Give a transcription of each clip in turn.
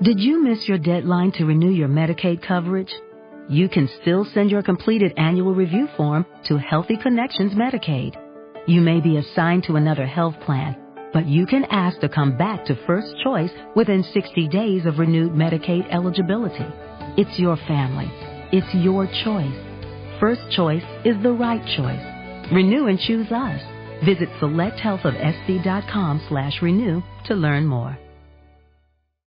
Did you miss your deadline to renew your Medicaid coverage? You can still send your completed annual review form to Healthy Connections Medicaid. You may be assigned to another health plan, but you can ask to come back to First Choice within 60 days of renewed Medicaid eligibility. It's your family. It's your choice. First Choice is the right choice. Renew and choose us. Visit selecthealthofsc.com/renew to learn more.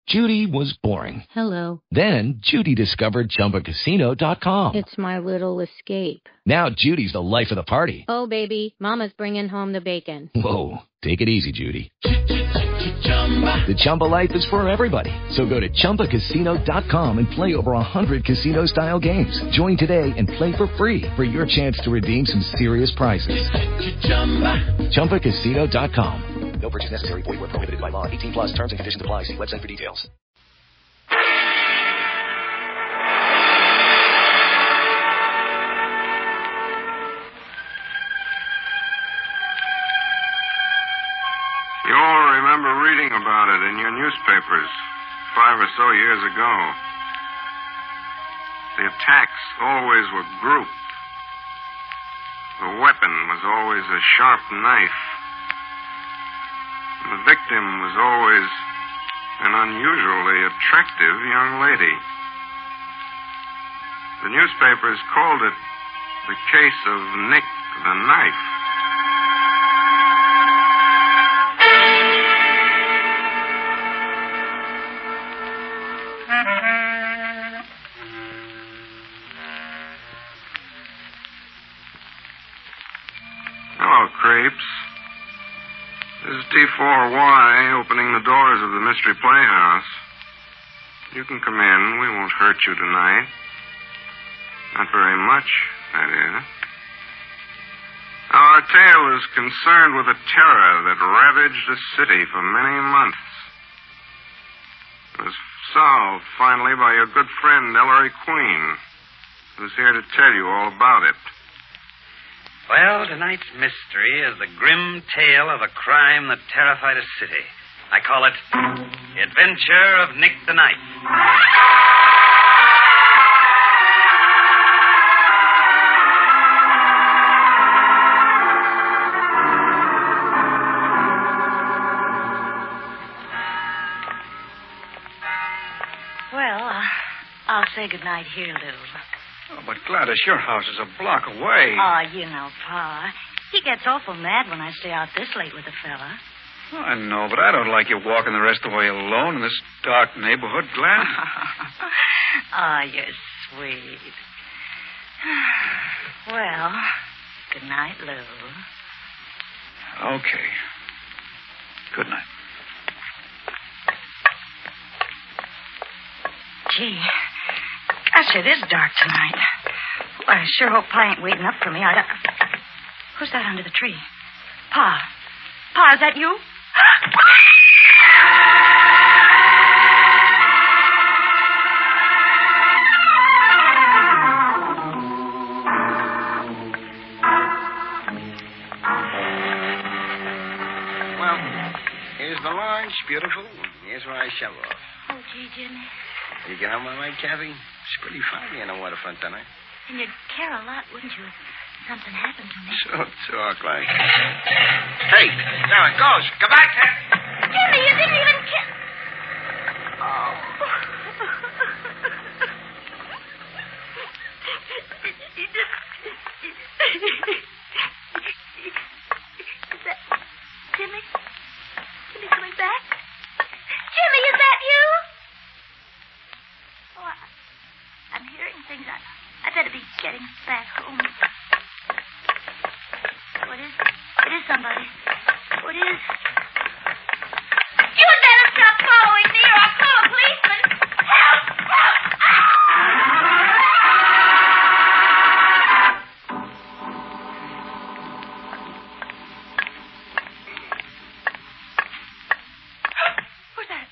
Judy was boring. Hello. Then Judy discovered ChumbaCasino.com. It's my little escape. Now Judy's the life of the party. Oh, baby, mama's bringing home the bacon. Whoa, take it easy, Judy. The Chumba life is for everybody. So go to ChumbaCasino.com and play over 100 casino-style games. Join today and play for free for your chance to redeem some serious prizes. ChumbaCasino.com. No purchase necessary. Void where prohibited by law. 18 plus terms and conditions apply. See website for details. You all remember reading about it in your newspapers 5 or so years ago. The attacks always were grouped. The weapon was always a sharp knife. The victim was always an unusually attractive young lady. The newspapers called it the case of Nick the Knife. Hello, Crepes. This is D4Y opening the doors of the Mystery Playhouse. You can come in. We won't hurt you tonight. Not very much, that is. Our tale is concerned with a terror that ravaged the city for many months. It was solved, finally, by your good friend, Ellery Queen, who's here to tell you all about it. Well, tonight's mystery is the grim tale of a crime that terrified a city. I call it The Adventure of Nick the Knife. Well, I'll say goodnight here, Lou. Oh, but Gladys, your house is a block away. Oh, you know, Pa. He gets awful mad when I stay out this late with a fella. I know, but I don't like you walking the rest of the way alone in this dark neighborhood, Glad. Oh, you're sweet. Well, good night, Lou. Okay. Good night. Gee, gosh, it is dark tonight. Well, I sure hope Pa ain't waiting up for me. Who's that under the tree? Pa. Pa, is that you? Well, here's the launch, beautiful. Here's where I shove off. Oh, gee, Jimmy. You get home all right, Kathy? It's pretty foggy on the waterfront tonight. And you'd care a lot, wouldn't you, if something happened to me? So talk like. Hey, there it goes. Come back, Kathy. Jimmy, you didn't even kiss. Oh. Is that Jimmy? Jimmy coming back? Jimmy, is that you? Oh, I'm hearing things. I better be getting back home. What is it? It is somebody. What is? You had better stop following me or I'll call a policeman. Help! Help! Who's that?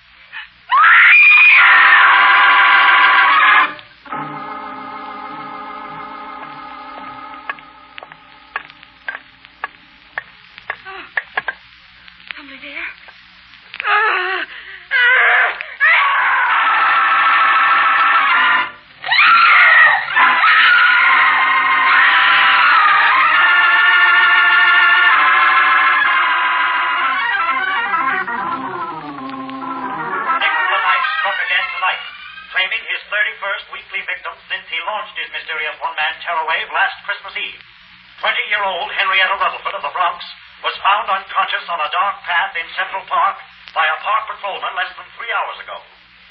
claiming his 31st weekly victim since he launched his mysterious one-man terror wave last Christmas Eve. 20-year-old Henrietta Rutherford of the Bronx was found unconscious on a dark path in Central Park by a park patrolman less than 3 hours ago.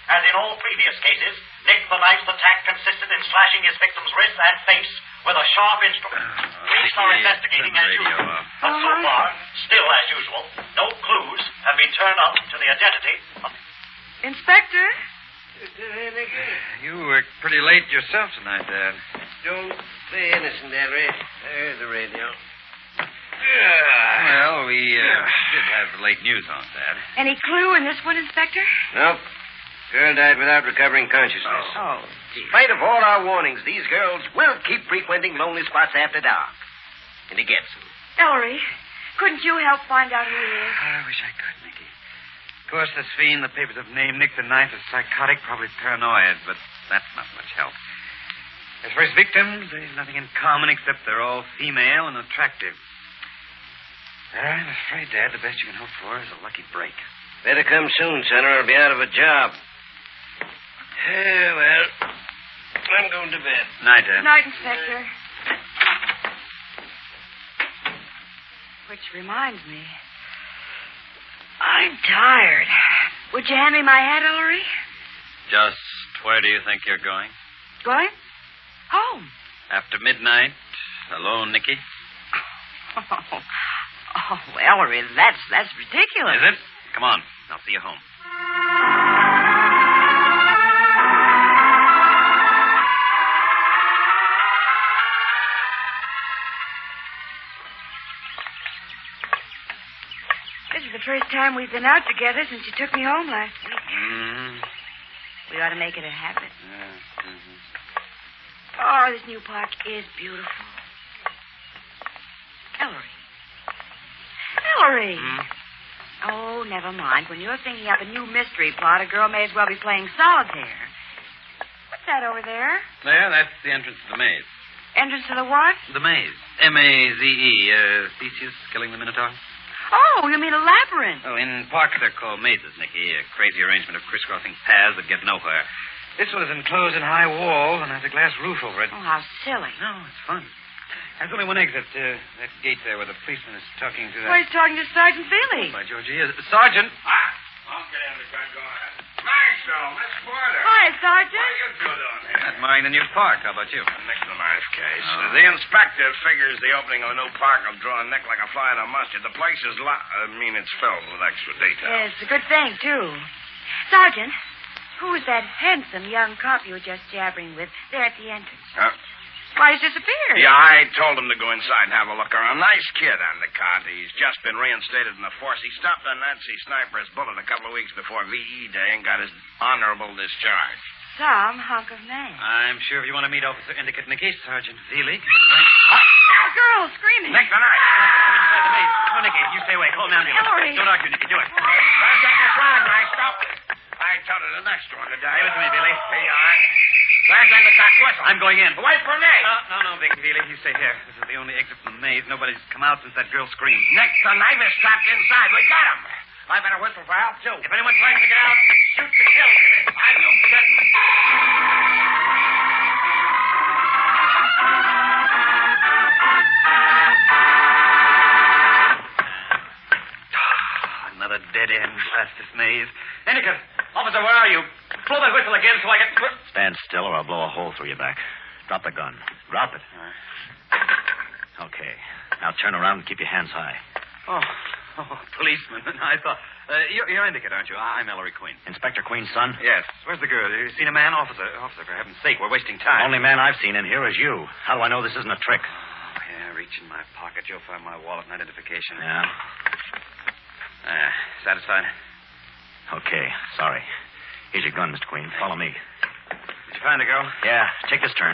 As in all previous cases, Nick the Knife's attack consisted in slashing his victim's wrist and face with a sharp instrument. Police are investigating as usual. But so far, still as usual, no clues have been turned up to the identity of... Inspector? You worked pretty late yourself tonight, Dad. Don't play innocent, Ellery. There's the radio. Well, we did have the late news on, Dad. Any clue in this one, Inspector? Nope. Girl died without recovering consciousness. Oh, In spite of all our warnings, these girls will keep frequenting lonely spots after dark. And he gets them. Ellery, couldn't you help find out who he is? I wish I could, Nicky. Of course, this fiend the papers have named Nick the Knife as psychotic, probably paranoid, but that's not much help. As for his victims, there's nothing in common except they're all female and attractive. I'm afraid, Dad, the best you can hope for is a lucky break. Better come soon, son, or I'll be out of a job. Well, I'm going to bed. Night, Dad. Night, Inspector. Which reminds me, I'm tired. Would you hand me my hat, Ellery? Just where do you think you're going? Going? Home. After midnight, alone, Nicky? Oh, Ellery, that's ridiculous. Is it? Come on. I'll see you home. This is the first time we've been out together since you took me home last week. Mm-hmm. We ought to make it a habit. Mm-hmm. Oh, this new park is beautiful. Ellery. Ellery! Mm. Oh, never mind. When you're thinking up a new mystery plot, a girl may as well be playing solitaire. What's that over there? There, that's the entrance to the maze. Entrance to the what? The maze. M-A-Z-E. Theseus killing the Minotaur. Oh, you mean a labyrinth. Oh, in parks they're called mazes, Nicky. A crazy arrangement of crisscrossing paths that get nowhere. This one is enclosed in high walls and has a glass roof over it. Oh, how silly. No, it's fun. There's only one exit. That gate there where the policeman is talking to that... Well, he's talking to Sergeant Billy. By George, he is. Sergeant! I'll get in the gun. Go ahead. Marshal, Miss Porter. Hi, Sergeant. What are you two doing here? Admiring the new park. How about you? Nick's a nice case. Oh. The inspector figures the opening of a new park will draw Nick like a fly in a mustard. The place is it's filled with extra detail. Yes, it's a good thing, too. Sergeant, who's that handsome young cop you were just jabbering with there at the entrance? Huh? Why, he's disappeared. Yeah, I told him to go inside and have a look around. Nice kid on the cot. He's just been reinstated in the force. He stopped a Nazi sniper's bullet a couple of weeks before V.E. Day and got his honorable discharge. Some hunk of man. I'm sure if you want to meet Officer Indicate Nicky, Sergeant Veely. A girl screaming. Nick the Knife. Come inside the maze. Come on, Nicky. You stay away. Call an ambulance. Ellery. Don't argue, Nicky. Do it. I told her the next one to die. Give it to me, Veely. Here you are. Last time the cop whistle. I'm going in. Wait for me. No, Vic Veely. You stay here. This is the only exit from the maze. Nobody's come out since that girl screamed. Nick the Knife is trapped inside. We got him. I better whistle for help, too. If anyone tries to get out, shoot to kill, Veely. Are you kidding? Another dead end. Blast this maze. Indicate. Officer, where are you? Blow that whistle again so I can... Stand still or I'll blow a hole through your back. Drop the gun. Drop it. Okay. Now turn around and keep your hands high. Oh, policeman. I thought... You're Indicate, aren't you? I'm Ellery Queen. Inspector Queen's son? Yes. Where's the girl? You seen a man? Officer, for heaven's sake, we're wasting time. Only man I've seen in here is you. How do I know this isn't a trick? Oh, yeah, reach in my pocket. You'll find my wallet and identification. Yeah? Satisfied? Okay. Sorry. Here's your gun, Mr. Queen. Follow me. Did you find the girl? Yeah. Take this turn.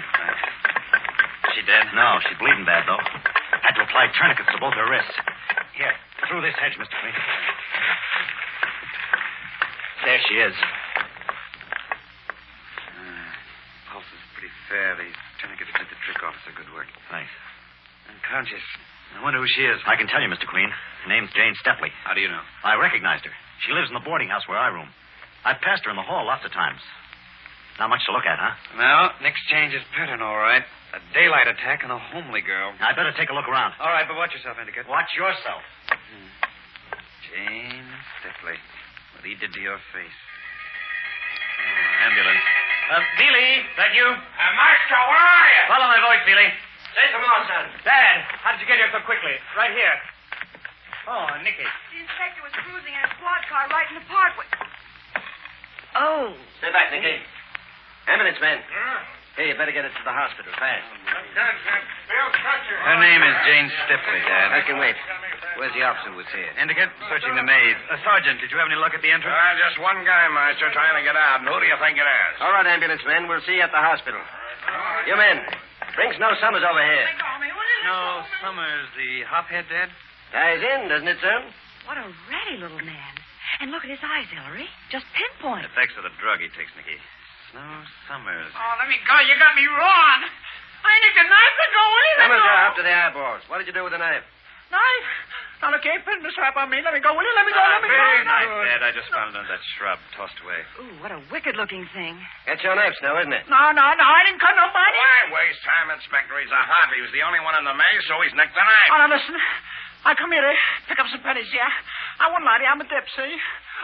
She dead? No, she's bleeding bad, though. Had to apply tourniquets to both her wrists. Here, through this hedge, Mr. Queen. There she is. Pulse is pretty fair. These tourniquets did the trick, officer. Good work. Thanks. Unconscious. I wonder who she is. I can tell you, Mr. Queen. Her name's Jane Stepley. How do you know? I recognized her. She lives in the boarding house where I room. I've passed her in the hall lots of times. Not much to look at, huh? No, Nick's change is pattern, all right. A daylight attack on a homely girl. I better take a look around. All right, but watch yourself, Endicott. Watch yourself. Jane Stipley. What he did to your face. Oh, ambulance. Beely, that you? Maestro, where are you? Follow my voice, Beely. Say some more, son. Dad, how did you get here so quickly? Right here. Oh, Nicky. The inspector was cruising in a squad car right in the parkway. Oh. Stay back, Nicky. Ambulance man. Hey, you better get it to the hospital fast. Her name is Jane Stipley, Dad. I can wait. Where's the officer who was here? Endicott, searching the maze. Sergeant, did you have any luck at the entrance? Just one guy, Master, trying to get out. And who do you think it is? All right, ambulance men. We'll see you at the hospital. You men, bring Snow Summers over here. No, Summers, the hophead, Dad? Ties in, doesn't it, son? What a ratty little man. And look at his eyes, Ellery. Just pinpoint. Effects of the drug he takes, Nicky. Snow Summers. Oh, let me go. You got me wrong. I nicked a knife to go in. Summers are up to the eyeballs. What did you do with the knife? Knife? Now, look, ain't putting the strap on me. Let me go, will you? Let me go, let me go. Very nice, Dad. I just found it under that shrub, tossed away. Ooh, what a wicked-looking thing. That's your knife, Snow, isn't it? No, I didn't cut nobody. Why waste time, Inspector? He's a hot. He was the only one in the maze, so he's nicked the knife. Oh, now, listen. I come here to pick up some pennies, yeah? I won't lie to you. I'm a dip, see?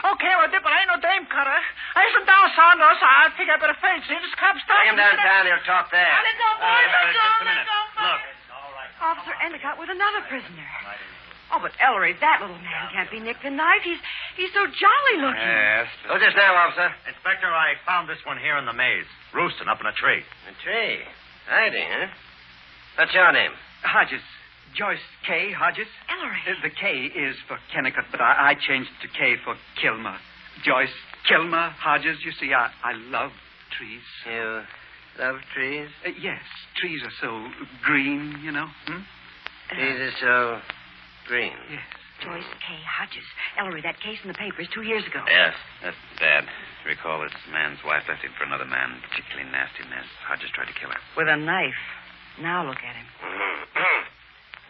Okay, well, a dip, but I ain't no dame cutter. I isn't down Santos. I think I better face, see? This cop stopped. Bring him downtown. He'll talk there. Let go, boy. Let go. Just a minute. Look. Officer Endicott with another prisoner. Oh, but Ellery, that little man can't be nicked a knife. He's so jolly looking. Yes. Who's this now, officer? Inspector, I found this one here in the maze, roosting up in a tree. A tree. Hiding, huh? What's your name? Hodges. Joyce K. Hodges. Ellery. The K is for Kennicott, but I changed to K for Kilmer. Joyce Kilmer Hodges. You see, I love trees. You love trees? Yes. Trees are so green, you know. Trees are so green. Yes. Joyce K. Hodges. Ellery, that case in the papers 2 years ago. Yes, that's Dad. Recall this man's wife left him for another man. Particularly nasty mess. Hodges tried to kill her. With a knife. Now look at him.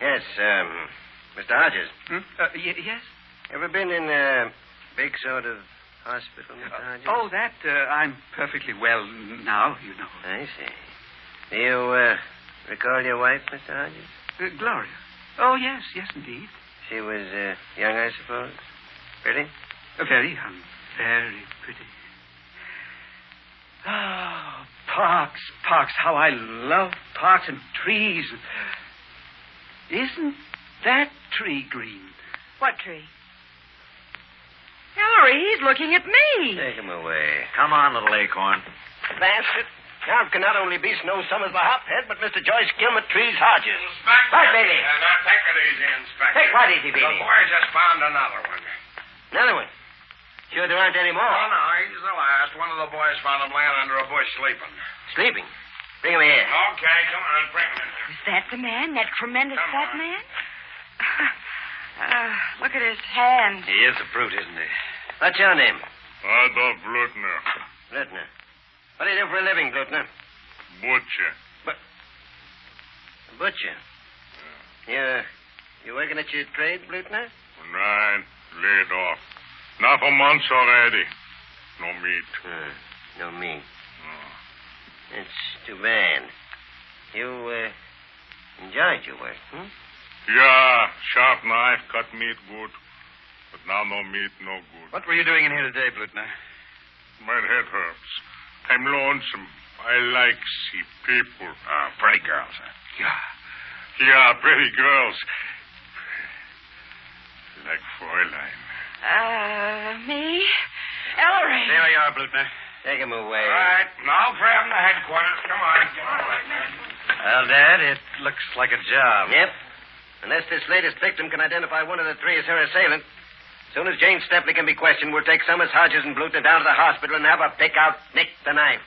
Yes, Mr. Hodges. Yes? Ever been in a big sort of hospital, Mr. Hodges? Oh, that, I'm perfectly well now, you know. I see. Do you, recall your wife, Mr. Hodges? Gloria. Oh, yes, indeed. She was, young, I suppose? Pretty? Very young. Very pretty. Oh, parks. How I love parks and trees. Isn't that tree green? What tree? Ellery, he's looking at me. Take him away. Come on, little acorn. Bastard. Count can not only be Snow Summers the hophead, but Mr. Joyce Kilmer Trees Hodges. Inspector. Right, Bailey. Now, take it easy, Inspector. Take what easy, Bailey? The boy just found another one. Another one? Sure there aren't any more? Oh, no, he's the last. One of the boys found him laying under a bush sleeping. Sleeping? Bring him here. Okay, come on, bring him in here. Is that the man? That tremendous Come fat on. man? Look at his hand. He is a brute, isn't he? What's your name? Adolf Blutner. Blutner. What do you do for a living, Blutner? Butcher. A butcher? You working at your trade, Blutner? Right. Laid off. Now for months already. No meat. No meat. It's too bad. You, enjoyed your work, Yeah, sharp knife, cut meat good. But now no meat, no good. What were you doing in here today, Blutner? My head hurts. I'm lonesome. I like see people. Pretty girls, huh? Yeah, pretty girls. Like Fräulein. Me? Ellery. There you are, Blutner. Take him away. All right, now for him to headquarters. Come on. Well, Dad, it looks like a job. Yep. Unless this latest victim can identify one of the three as her assailant. As soon as Jane Stepley can be questioned, we'll take Summers, Hodges, and Blutner down to the hospital and have her pick out Nick the knife.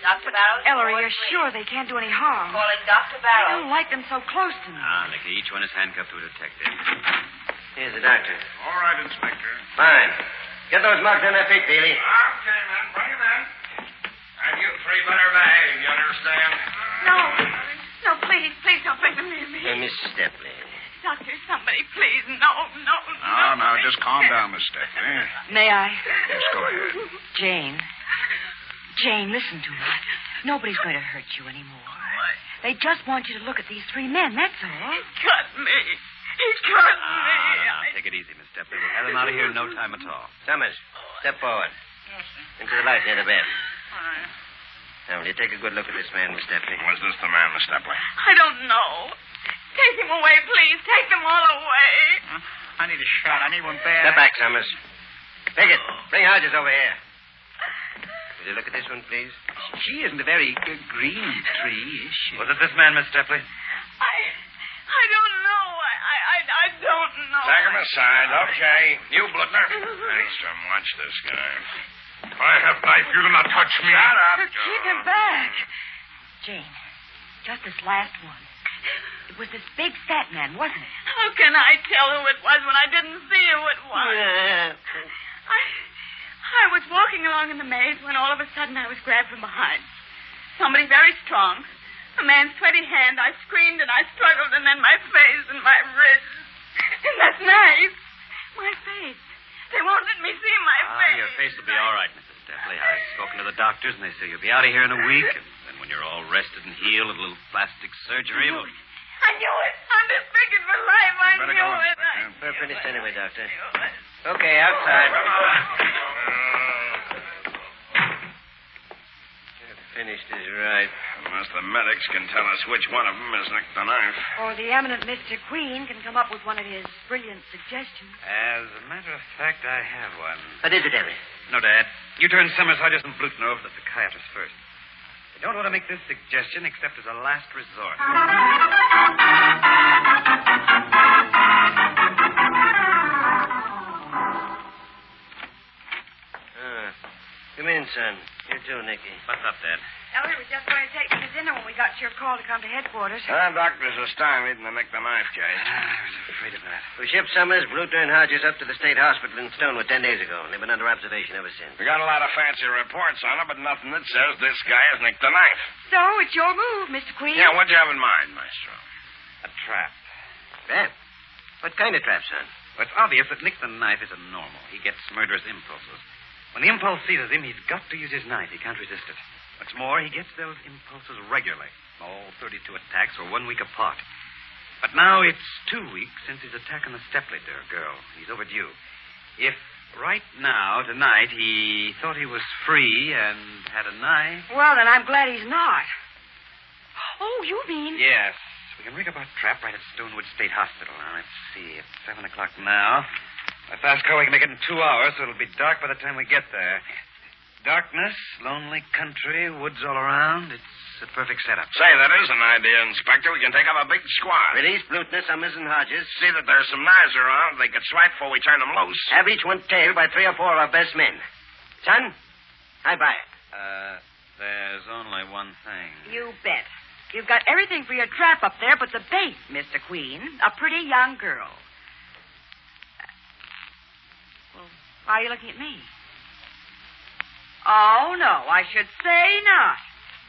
Dr. Barrows? Ellery, you're sure they can't do any harm? Calling Dr. I Barrows. don't like them so close to me. Nicky, each one is handcuffed to a detective. Here's the doctor. All right, Inspector. Fine. Get those mugs on their feet, Beely. Okay, man. Bring him in. And you three better behave, you understand? Miss Stepley. Doctor, somebody, please. No. No, just calm down, Miss Stephanie. May I? Yes, go ahead. Jane, listen to me. Nobody's going to hurt you anymore. They just want you to look at these three men, that's all. He cut me. No. Take it easy, Miss Stepley. We'll have him out of here in no time at all. Summers, step forward. Yes, sir. Into the light near the bed. All right. Now, will you take a good look at this man, Miss Stepley? Was this the man, Miss Stepley? I don't know. Take him away, please. Take them all away. I need a shot. I need one bad. Step back, Summers. Pickett, bring Hodges over here. Will you look at this one, please? She isn't a very green tree, is she? Was it this man, Miss Stepley? I don't know. I don't know. Take him aside. Okay. You, Blutner. Nystrom, watch this guy. I have knife. You do not touch me. Shut up. Keep him back. Jane, just this last one. It was this big fat man, wasn't it? How can I tell who it was when I didn't see who it was? I was walking along in the maze when all of a sudden I was grabbed from behind. Somebody very strong. A man's sweaty hand. I screamed and I struggled, and then my face and my wrist. And that knife. My face. They won't let me see my face. Your face will be all right, Mrs. Stepley. I've spoken to the doctors, and they say you'll be out of here in a week. And then when you're all rested and healed, a little plastic surgery will... I knew it. I'm disfigured for life. I Better knew go on, it. We're finished anyway, Doctor. Okay, outside. Finished is right. Unless the medics can tell us which one of them has nicked the knife. Or the eminent Mr. Queen can come up with one of his brilliant suggestions. As a matter of fact, I have one. What is it, Ellie? No, Dad. You turn Summers, Hodges, and Blutner over to the psychiatrist first. I don't want to make this suggestion except as a last resort. Come in, son. You too, Nicky. What's up, Dad? Ellery was just going to take me to dinner when we got your call to come to headquarters. Doctors are stymied in the nick the knife case. I was afraid of that. We shipped Summers, Blutner, and Hodges up to the state hospital in Stonewood 10 days ago, and they've been under observation ever since. We got a lot of fancy reports on it, but nothing that says this guy has nicked the knife. So, it's your move, Mr. Queen. Yeah, what'd you have in mind, Maestro? A trap. Trap? What kind of trap, son? Well, it's obvious that Nick the Knife isn't normal. He gets murderous impulses. When the impulse seizes him, he's got to use his knife. He can't resist it. What's more, he gets those impulses regularly. All 32 attacks were 1 week apart. But now it's 2 weeks since his attack on the Stepley girl. He's overdue. If right now, tonight, he thought he was free and had a knife... Well, then I'm glad he's not. Oh, you mean... Yes. We can rig up our trap right at Stonewood State Hospital. Now, let's see. It's 7 o'clock now. By fast car, we can make it in 2 hours, so it'll be dark by the time we get there. Darkness, lonely country, woods all around. It's a perfect setup. Say, that is an idea, Inspector. We can take up a big squad. Release Blutner, Summers, and Hodges. See that there's some knives around. They could swipe before we turn them loose. Have each one tailed by 3 or 4 of our best men. Son, I buy it. There's only one thing. You bet. You've got everything for your trap up there but the bait, Mr. Queen. A pretty young girl. Well, why are you looking at me? Oh, no, I should say not.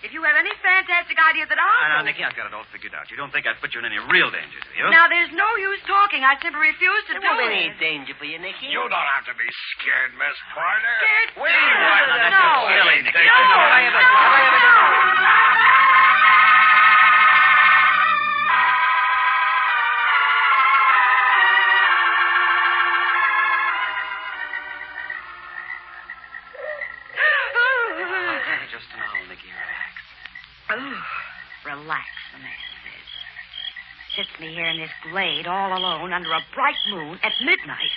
If you have any fantastic idea that I'll... Now, Nicky, I've got it all figured out. You don't think I'd put you in any real danger, do you? Now, there's no use talking. I simply refuse to do There won't be any it. danger for you, Nicky. You don't have to be scared, Miss Porter. Scared? We No. Silly, Nicky. Just now, Nicky, relax. Oh, relax, the man says. Sits me here in this glade all alone under a bright moon at midnight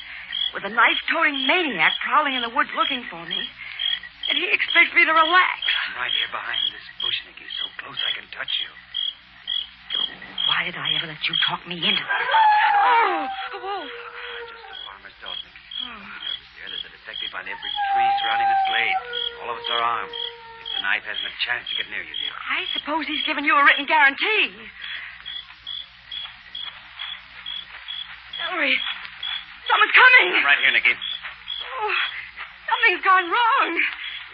with a knife-toting maniac prowling in the woods looking for me. And he expects me to relax. I'm right here behind this bush, Nicky, so close I can touch you. Why did I ever let you talk me into this? Oh, a wolf. Just a farmer's dog, Nicky. There's a detective on every tree surrounding this glade. All of us are armed. If the knife hasn't a chance to get near you, dear. I suppose he's given you a written guarantee. Ellery, someone's coming. I'm right here, Nicky. Oh, something's gone wrong.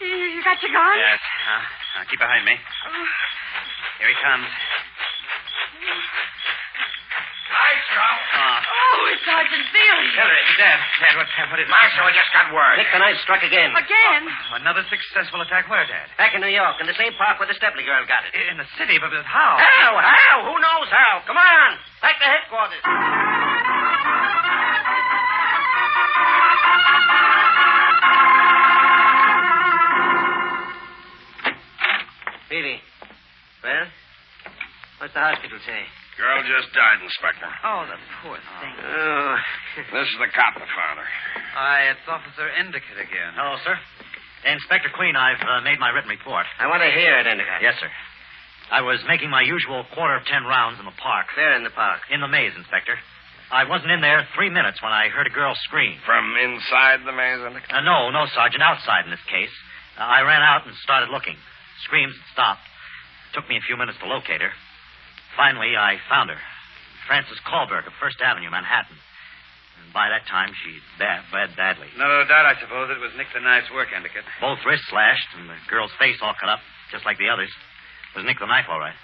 You got your gun? Yes. Now, keep behind me. Here he comes. lights, Carl. Oh, it's Sergeant Bailey. Hillary, Dad, what is it? Marshal, I just got word. Nick the Knife struck again. Again? Another successful attack where, Dad? Back in New York, in the same park where the Stepley girl got it. In the city, but how? How? Who knows how? Come on. Back to headquarters. Peavy. Well? What's the hospital say? Girl just died, Inspector. Oh, the poor thing. Oh. This is the cop that found her. Aye, it's Officer Endicott again. Hello, sir. Inspector Queen, I've made my written report. I want to hear it, Endicott. Yes, sir. I was making my usual 10:15 rounds in the park. Where in the park? In the maze, Inspector. I wasn't in there 3 minutes when I heard a girl scream. From inside the maze, Endicott? No, Sergeant. Outside in this case. I ran out and started looking. Screams had stopped. Took me a few minutes to locate her. Finally, I found her. Frances Kohlberg of First Avenue, Manhattan. And by that time, she'd bled badly. No doubt, I suppose, it was Nick the Knife's work, Endicott. Both wrists slashed and the girl's face all cut up, just like the others. It was Nick the Knife, all right.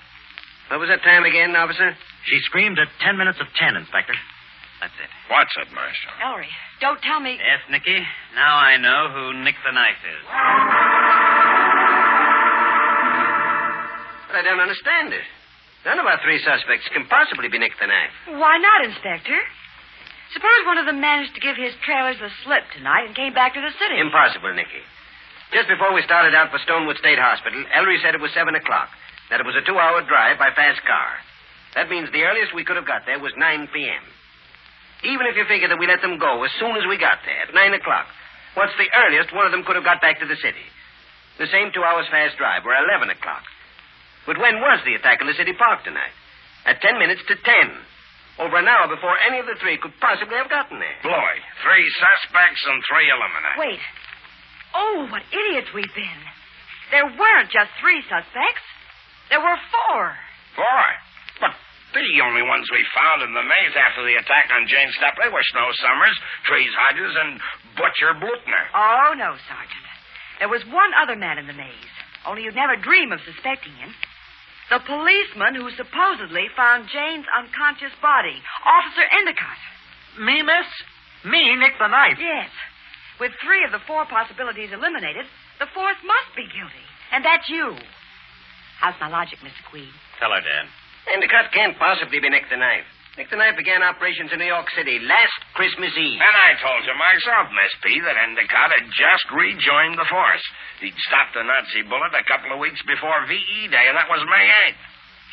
What was that time again, officer? She screamed at 10 minutes of 10, Inspector. That's it. What's it, Marshal? Ellery, don't tell me. Yes, Nicky. Now I know who Nick the Knife is. But I don't understand it. None of our three suspects can possibly be Nick the Knife. Why not, Inspector? Suppose one of them managed to give his trailers the slip tonight and came back to the city. Impossible, Nicky. Just before we started out for Stonewood State Hospital, Ellery said it was 7 o'clock, that it was a 2-hour drive by fast car. That means the earliest we could have got there was 9 p.m. Even if you figure that we let them go as soon as we got there, at 9 o'clock, what's the earliest one of them could have got back to the city? The same 2 hours fast drive, or 11 o'clock. But when was the attack in the city park tonight? At 10 minutes to 10. Over an hour before any of the three could possibly have gotten there. Bloy, 3 suspects and 3 eliminated. Wait. Oh, what idiots we've been. There weren't just 3 suspects. There were 4. 4? But the only ones we found in the maze after the attack on Jane Stepley were Snow Summers, Trees Hodges, and Butcher Blutner. Oh, no, Sergeant. There was one other man in the maze, only you'd never dream of suspecting him. The policeman who supposedly found Jane's unconscious body, Officer Endicott. Me, miss? Me, Nick the Knife? Yes. With 3 of the 4 possibilities eliminated, the 4th must be guilty. And that's you. How's my logic, Mr. Queen? Tell her, Dad. Endicott can't possibly be Nick the Knife. Nick the Knife began operations in New York City last Christmas Eve. And I told you myself, Miss P, that Endicott had just rejoined the force. He'd stopped a Nazi bullet a couple of weeks before VE Day, and that was May 8th.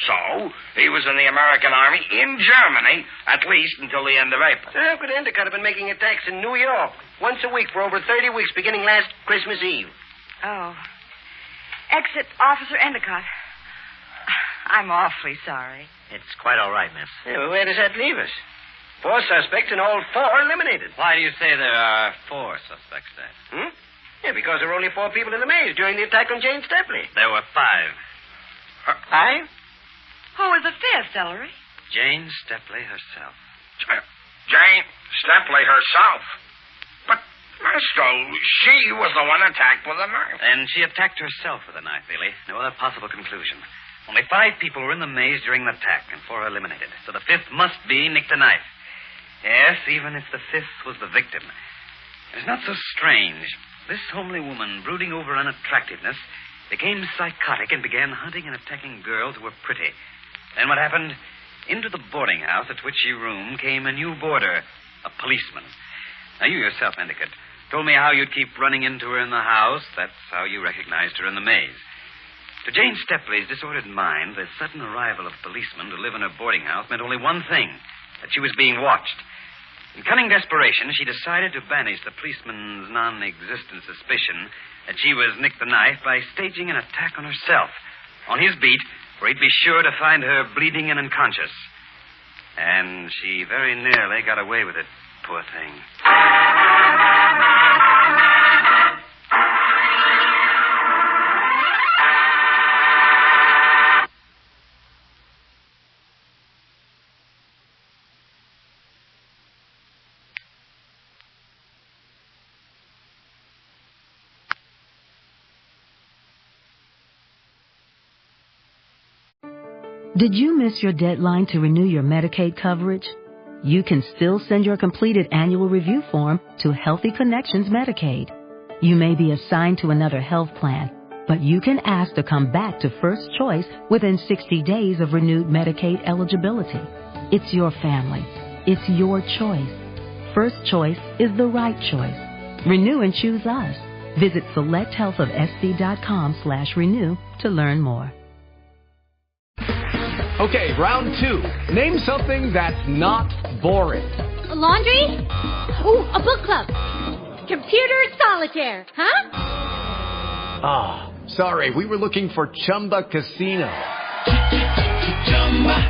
So, he was in the American Army in Germany, at least until the end of April. So how could Endicott have been making attacks in New York once a week for over 30 weeks, beginning last Christmas Eve? Oh. Exit Officer Endicott. I'm awfully sorry. It's quite all right, miss. Yeah, well, where does that leave us? 4 suspects and all 4 eliminated. Why do you say there are 4 suspects, Dad? Yeah, because there were only 4 people in the maze during the attack on Jane Stepley. There were 5. 5? Who was the 5th, Ellery? Jane Stepley herself. Jane Stepley herself? But, Maestro, she was the one attacked with a knife. And she attacked herself with a knife, Bailey. No other possible conclusion. Only 5 people were in the maze during the attack, and 4 eliminated. So the 5th must be Nick the Knife. Yes, even if the 5th was the victim. It's not so strange. This homely woman, brooding over unattractiveness, became psychotic and began hunting and attacking girls who were pretty. Then what happened? Into the boarding house at which she roomed came a new boarder, a policeman. Now, you yourself, Endicott, told me how you'd keep running into her in the house. That's how you recognized her in the maze. To Jane Stepley's disordered mind, the sudden arrival of policemen to live in her boarding house meant only one thing, that she was being watched. In cunning desperation, she decided to banish the policeman's non-existent suspicion that she was Nick the Knife by staging an attack on herself, on his beat, where he'd be sure to find her bleeding and unconscious. And she very nearly got away with it, poor thing. Did you miss your deadline to renew your Medicaid coverage? you can still send your completed annual review form to Healthy Connections Medicaid. You may be assigned to another health plan, but you can ask to come back to First Choice within 60 days of renewed Medicaid eligibility. It's your family. It's your choice. First Choice is the right choice. Renew and choose us. Visit selecthealthofsc.com/renew to learn more. Okay, round two. Name something that's not boring. A laundry? Ooh, a book club. Computer solitaire, huh? Ah, sorry, we were looking for Chumba Casino.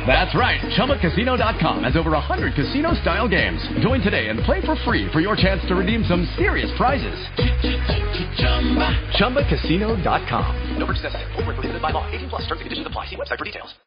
That's right, ChumbaCasino.com has over 100 casino-style games. Join today and play for free for your chance to redeem some serious prizes. ChumbaCasino.com. No purchase necessary. Void where prohibited by law. 18+ terms and conditions apply. See website for details.